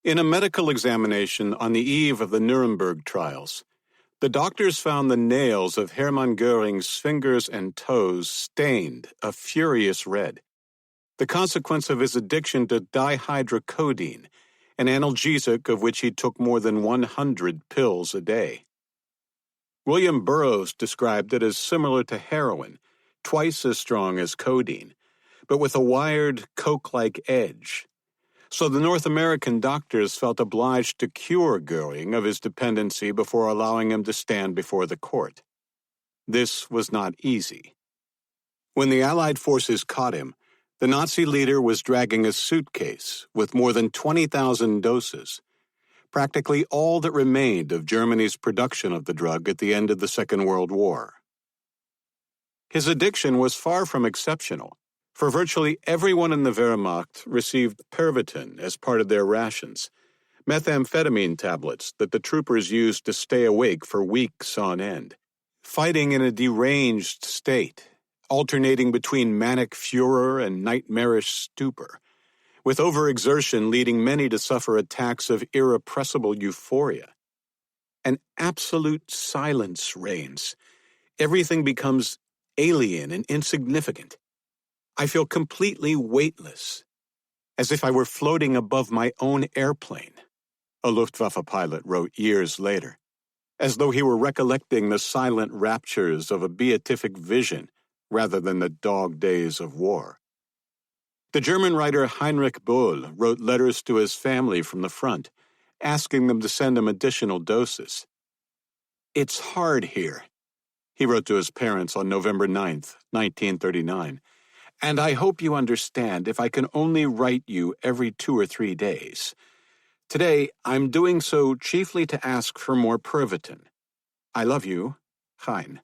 In a medical examination on the eve of the Nuremberg trials, the doctors found the nails of Hermann Göring's fingers and toes stained a furious red, the consequence of his addiction to dihydrocodeine, an analgesic of which he took more than 100 pills a day. William Burroughs described it as similar to heroin, twice as strong as codeine, but with a wired, coke-like edge. So the North American doctors felt obliged to cure Göring of his dependency before allowing him to stand before the court. This was not easy. When the Allied forces caught him, the Nazi leader was dragging a suitcase with more than 20,000 doses, practically all that remained of Germany's production of the drug at the end of the Second World War. His addiction was far from exceptional, for virtually everyone in the Wehrmacht received Pervitin as part of their rations, methamphetamine tablets that the troopers used to stay awake for weeks on end, fighting in a deranged state, alternating between manic furor and nightmarish stupor, with overexertion leading many to suffer attacks of irrepressible euphoria. An absolute silence reigns. Everything becomes alien and insignificant. I feel completely weightless, as if I were floating above my own airplane, a Luftwaffe pilot wrote years later, as though he were recollecting the silent raptures of a beatific vision rather than the dog days of war. The German writer Heinrich Böll wrote letters to his family from the front, asking them to send him additional doses. "It's hard here," he wrote to his parents on November 9th, 1939, "and I hope you understand if I can only write you every 2 or 3 days. Today, I'm doing so chiefly to ask for more Pervitin. I love you, Hein."